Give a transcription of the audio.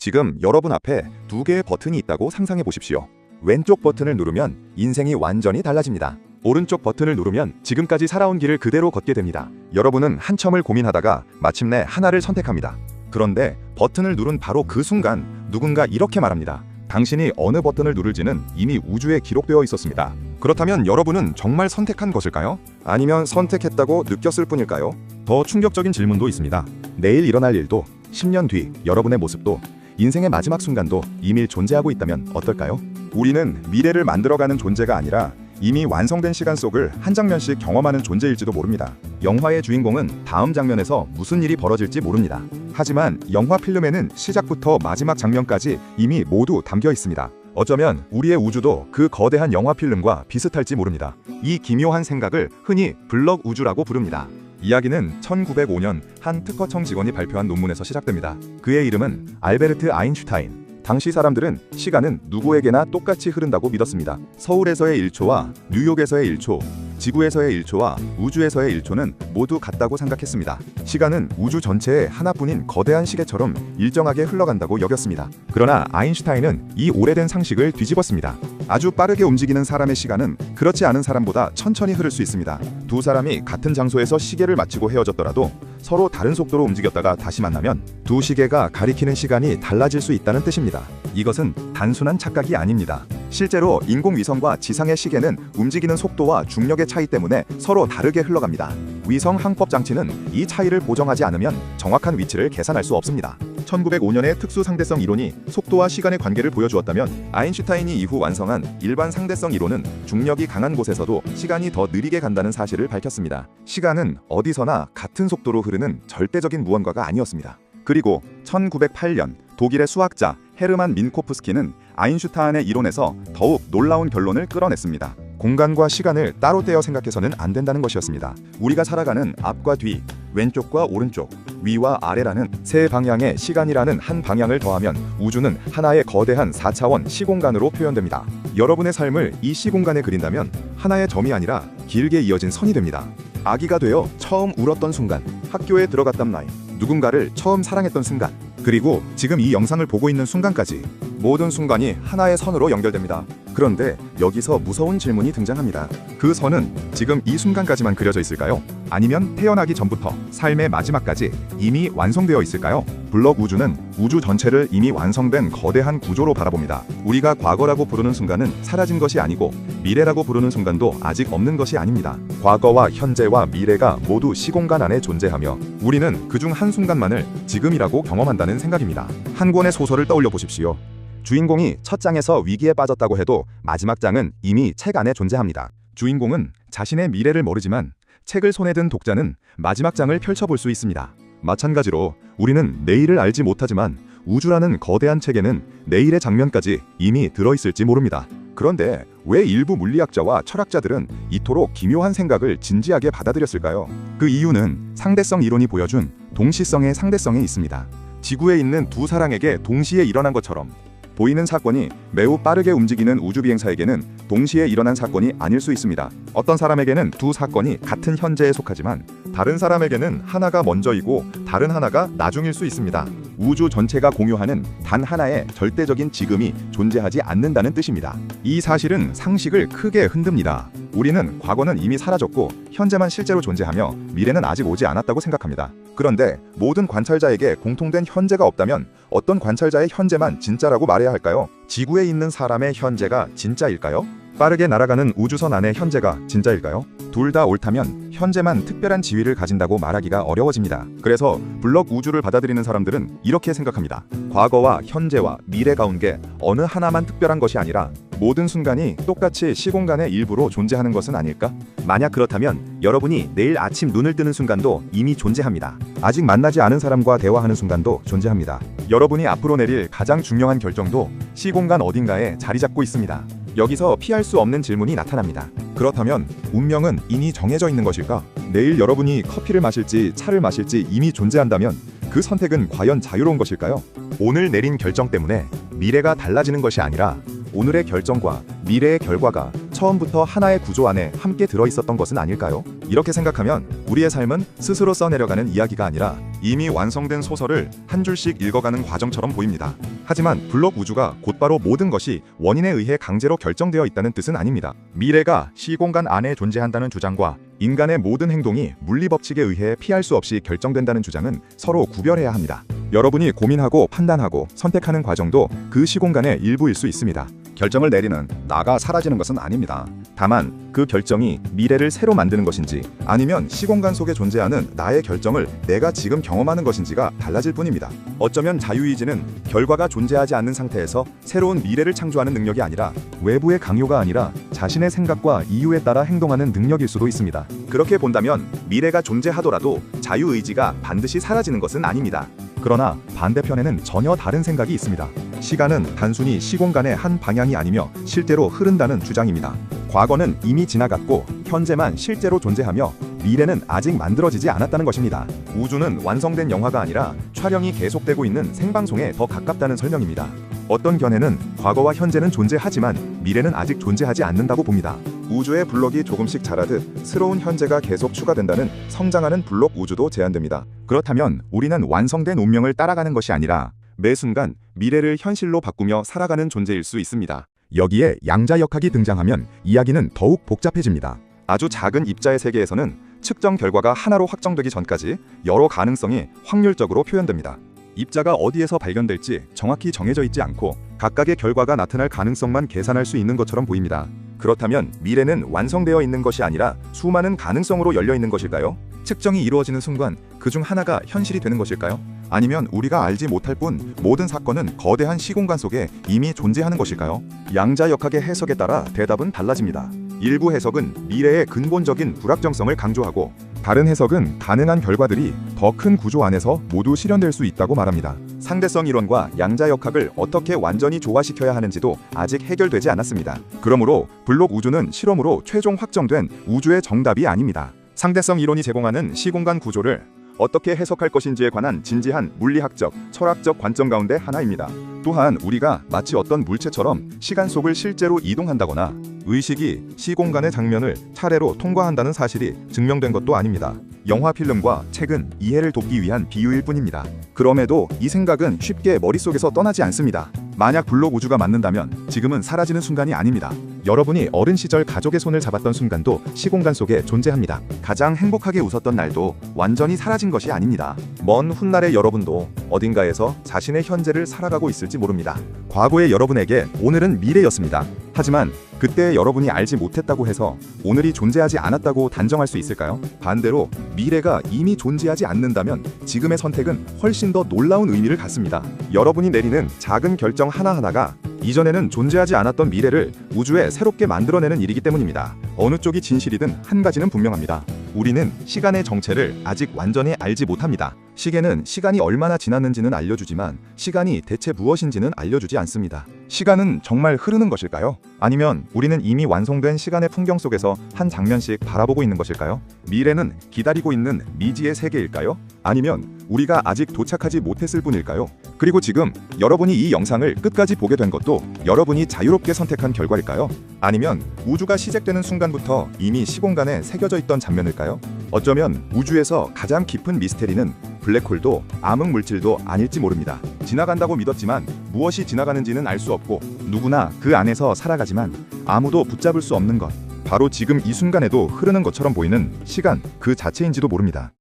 지금 여러분 앞에 두 개의 버튼이 있다고 상상해 보십시오. 왼쪽 버튼을 누르면 인생이 완전히 달라집니다. 오른쪽 버튼을 누르면 지금까지 살아온 길을 그대로 걷게 됩니다. 여러분은 한참을 고민하다가 마침내 하나를 선택합니다. 그런데 버튼을 누른 바로 그 순간 누군가 이렇게 말합니다. 당신이 어느 버튼을 누를지는 이미 우주에 기록되어 있었습니다. 그렇다면 여러분은 정말 선택한 것일까요? 아니면 선택했다고 느꼈을 뿐일까요? 더 충격적인 질문도 있습니다. 내일 일어날 일도, 10년 뒤 여러분의 모습도, 인생의 마지막 순간도 이미 존재하고 있다면 어떨까요? 우리는 미래를 만들어가는 존재가 아니라 이미 완성된 시간 속을 한 장면씩 경험하는 존재일지도 모릅니다. 영화의 주인공은 다음 장면에서 무슨 일이 벌어질지 모릅니다. 하지만 영화 필름에는 시작부터 마지막 장면까지 이미 모두 담겨 있습니다. 어쩌면 우리의 우주도 그 거대한 영화 필름과 비슷할지 모릅니다. 이 기묘한 생각을 흔히 블럭 우주라고 부릅니다. 이야기는 1905년 한 특허청 직원이 발표한 논문에서 시작됩니다. 그의 이름은 알베르트 아인슈타인. 당시 사람들은 시간은 누구에게나 똑같이 흐른다고 믿었습니다. 서울에서의 1초와 뉴욕에서의 1초, 지구에서의 1초와 우주에서의 1초는 모두 같다고 생각했습니다. 시간은 우주 전체의 하나뿐인 거대한 시계처럼 일정하게 흘러간다고 여겼습니다. 그러나 아인슈타인은 이 오래된 상식을 뒤집었습니다. 아주 빠르게 움직이는 사람의 시간은 그렇지 않은 사람보다 천천히 흐를 수 있습니다. 두 사람이 같은 장소에서 시계를 맞추고 헤어졌더라도 서로 다른 속도로 움직였다가 다시 만나면 두 시계가 가리키는 시간이 달라질 수 있다는 뜻입니다. 이것은 단순한 착각이 아닙니다. 실제로 인공위성과 지상의 시계는 움직이는 속도와 중력의 차이 때문에 서로 다르게 흘러갑니다. 위성 항법 장치는 이 차이를 보정하지 않으면 정확한 위치를 계산할 수 없습니다. 1905년의 특수 상대성 이론이 속도와 시간의 관계를 보여주었다면 아인슈타인이 이후 완성한 일반 상대성 이론은 중력이 강한 곳에서도 시간이 더 느리게 간다는 사실을 밝혔습니다. 시간은 어디서나 같은 속도로 흐르는 절대적인 무언가가 아니었습니다. 그리고 1908년 독일의 수학자 헤르만 민코프스키는 아인슈타인의 이론에서 더욱 놀라운 결론을 끌어냈습니다. 공간과 시간을 따로 떼어 생각해서는 안 된다는 것이었습니다. 우리가 살아가는 앞과 뒤, 왼쪽과 오른쪽, 위와 아래라는 세 방향의 시간이라는 한 방향을 더하면 우주는 하나의 거대한 4차원 시공간으로 표현됩니다. 여러분의 삶을 이 시공간에 그린다면 하나의 점이 아니라 길게 이어진 선이 됩니다. 아기가 되어 처음 울었던 순간, 학교에 들어갔던 나이, 누군가를 처음 사랑했던 순간, 그리고 지금 이 영상을 보고 있는 순간까지 모든 순간이 하나의 선으로 연결됩니다. 그런데 여기서 무서운 질문이 등장합니다. 그 선은 지금 이 순간까지만 그려져 있을까요? 아니면 태어나기 전부터 삶의 마지막까지 이미 완성되어 있을까요? 블럭 우주는 우주 전체를 이미 완성된 거대한 구조로 바라봅니다. 우리가 과거라고 부르는 순간은 사라진 것이 아니고 미래라고 부르는 순간도 아직 없는 것이 아닙니다. 과거와 현재와 미래가 모두 시공간 안에 존재하며 우리는 그중 한순간만을 지금이라고 경험한다는 생각입니다. 한 권의 소설을 떠올려 보십시오. 주인공이 첫 장에서 위기에 빠졌다고 해도 마지막 장은 이미 책 안에 존재합니다. 주인공은 자신의 미래를 모르지만 책을 손에 든 독자는 마지막 장을 펼쳐볼 수 있습니다. 마찬가지로 우리는 내일을 알지 못하지만 우주라는 거대한 책에는 내일의 장면까지 이미 들어있을지 모릅니다. 그런데 왜 일부 물리학자와 철학자들은 이토록 기묘한 생각을 진지하게 받아들였을까요? 그 이유는 상대성 이론이 보여준 동시성의 상대성에 있습니다. 지구에 있는 두 사랑에게 동시에 일어난 것처럼 보이는 사건이 매우 빠르게 움직이는 우주비행사에게는 동시에 일어난 사건이 아닐 수 있습니다. 어떤 사람에게는 두 사건이 같은 현재에 속하지만 다른 사람에게는 하나가 먼저이고 다른 하나가 나중일 수 있습니다. 우주 전체가 공유하는 단 하나의 절대적인 지금이 존재하지 않는다는 뜻입니다. 이 사실은 상식을 크게 흔듭니다. 우리는 과거는 이미 사라졌고 현재만 실제로 존재하며 미래는 아직 오지 않았다고 생각합니다. 그런데 모든 관찰자에게 공통된 현재가 없다면 어떤 관찰자의 현재만 진짜라고 말해야 할까요? 지구에 있는 사람의 현재가 진짜일까요? 빠르게 날아가는 우주선 안의 현재가 진짜일까요? 둘 다 옳다면 현재만 특별한 지위를 가진다고 말하기가 어려워집니다. 그래서 블럭 우주를 받아들이는 사람들은 이렇게 생각합니다. 과거와 현재와 미래 가운데 어느 하나만 특별한 것이 아니라 모든 순간이 똑같이 시공간의 일부로 존재하는 것은 아닐까? 만약 그렇다면 여러분이 내일 아침 눈을 뜨는 순간도 이미 존재합니다. 아직 만나지 않은 사람과 대화하는 순간도 존재합니다. 여러분이 앞으로 내릴 가장 중요한 결정도 시공간 어딘가에 자리 잡고 있습니다. 여기서 피할 수 없는 질문이 나타납니다. 그렇다면 운명은 이미 정해져 있는 것일까? 내일 여러분이 커피를 마실지 차를 마실지 이미 존재한다면 그 선택은 과연 자유로운 것일까요? 오늘 내린 결정 때문에 미래가 달라지는 것이 아니라 오늘의 결정과 미래의 결과가 처음부터 하나의 구조 안에 함께 들어있었던 것은 아닐까요? 이렇게 생각하면 우리의 삶은 스스로 써내려가는 이야기가 아니라 이미 완성된 소설을 한 줄씩 읽어가는 과정처럼 보입니다. 하지만 블록 우주가 곧바로 모든 것이 원인에 의해 강제로 결정되어 있다는 뜻은 아닙니다. 미래가 시공간 안에 존재한다는 주장과 인간의 모든 행동이 물리법칙에 의해 피할 수 없이 결정된다는 주장은 서로 구별해야 합니다. 여러분이 고민하고 판단하고 선택하는 과정도 그 시공간의 일부일 수 있습니다. 결정을 내리는 나가 사라지는 것은 아닙니다. 다만 그 결정이 미래를 새로 만드는 것인지 아니면 시공간 속에 존재하는 나의 결정을 내가 지금 경험하는 것인지가 달라질 뿐입니다. 어쩌면 자유의지는 결과가 존재하지 않는 상태에서 새로운 미래를 창조하는 능력이 아니라 외부의 강요가 아니라 자신의 생각과 이유에 따라 행동하는 능력일 수도 있습니다. 그렇게 본다면 미래가 존재하더라도 자유의지가 반드시 사라지는 것은 아닙니다. 그러나 반대편에는 전혀 다른 생각이 있습니다. 시간은 단순히 시공간의 한 방향이 아니며 실제로 흐른다는 주장입니다. 과거는 이미 지나갔고 현재만 실제로 존재하며 미래는 아직 만들어지지 않았다는 것입니다. 우주는 완성된 영화가 아니라 촬영이 계속되고 있는 생방송에 더 가깝다는 설명입니다. 어떤 견해는 과거와 현재는 존재하지만 미래는 아직 존재하지 않는다고 봅니다. 우주의 블록이 조금씩 자라듯 새로운 현재가 계속 추가된다는 성장하는 블록 우주도 제한됩니다. 그렇다면 우리는 완성된 운명을 따라가는 것이 아니라 매 순간 미래를 현실로 바꾸며 살아가는 존재일 수 있습니다. 여기에 양자역학이 등장하면 이야기는 더욱 복잡해집니다. 아주 작은 입자의 세계에서는 측정 결과가 하나로 확정되기 전까지 여러 가능성이 확률적으로 표현됩니다. 입자가 어디에서 발견될지 정확히 정해져 있지 않고 각각의 결과가 나타날 가능성만 계산할 수 있는 것처럼 보입니다. 그렇다면 미래는 완성되어 있는 것이 아니라 수많은 가능성으로 열려 있는 것일까요? 측정이 이루어지는 순간 그중 하나가 현실이 되는 것일까요? 아니면 우리가 알지 못할 뿐 모든 사건은 거대한 시공간 속에 이미 존재하는 것일까요? 양자역학의 해석에 따라 대답은 달라집니다. 일부 해석은 미래의 근본적인 불확정성을 강조하고 다른 해석은 가능한 결과들이 더 큰 구조 안에서 모두 실현될 수 있다고 말합니다. 상대성 이론과 양자역학을 어떻게 완전히 조화시켜야 하는지도 아직 해결되지 않았습니다. 그러므로 블록 우주는 실험으로 최종 확정된 우주의 정답이 아닙니다. 상대성 이론이 제공하는 시공간 구조를 어떻게 해석할 것인지에 관한 진지한 물리학적, 철학적 관점 가운데 하나입니다. 또한 우리가 마치 어떤 물체처럼 시간 속을 실제로 이동한다거나 의식이 시공간의 장면을 차례로 통과한다는 사실이 증명된 것도 아닙니다. 영화 필름과 책은 이해를 돕기 위한 비유일 뿐입니다. 그럼에도 이 생각은 쉽게 머릿속에서 떠나지 않습니다. 만약 블록 우주가 맞는다면 지금은 사라지는 순간이 아닙니다. 여러분이 어린 시절 가족의 손을 잡았던 순간도 시공간 속에 존재합니다. 가장 행복하게 웃었던 날도 완전히 사라진 것이 아닙니다. 먼 훗날의 여러분도 어딘가에서 자신의 현재를 살아가고 있을지 모릅니다. 과거의 여러분에게 오늘은 미래였습니다. 하지만 그때의 여러분이 알지 못했다고 해서 오늘이 존재하지 않았다고 단정할 수 있을까요? 반대로 미래가 이미 존재하지 않는다면 지금의 선택은 훨씬 더 놀라운 의미를 갖습니다. 여러분이 내리는 작은 결정 하나하나가 이전에는 존재하지 않았던 미래를 우주에 새롭게 만들어내는 일이기 때문입니다. 어느 쪽이 진실이든 한 가지는 분명합니다. 우리는 시간의 정체를 아직 완전히 알지 못합니다. 시계는 시간이 얼마나 지났는지는 알려주지만 시간이 대체 무엇인지는 알려주지 않습니다. 시간은 정말 흐르는 것일까요? 아니면 우리는 이미 완성된 시간의 풍경 속에서 한 장면씩 바라보고 있는 것일까요? 미래는 기다리고 있는 미지의 세계일까요? 아니면 우리가 아직 도착하지 못했을 뿐일까요? 그리고 지금 여러분이 이 영상을 끝까지 보게 된 것도 여러분이 자유롭게 선택한 결과일까요? 아니면 우주가 시작되는 순간부터 이미 시공간에 새겨져 있던 장면일까요? 어쩌면 우주에서 가장 깊은 미스테리는 블랙홀도 암흑물질도 아닐지 모릅니다. 지나간다고 믿었지만 무엇이 지나가는지는 알 수 없고 누구나 그 안에서 살아가지만 아무도 붙잡을 수 없는 것, 바로 지금 이 순간에도 흐르는 것처럼 보이는 시간 그 자체인지도 모릅니다.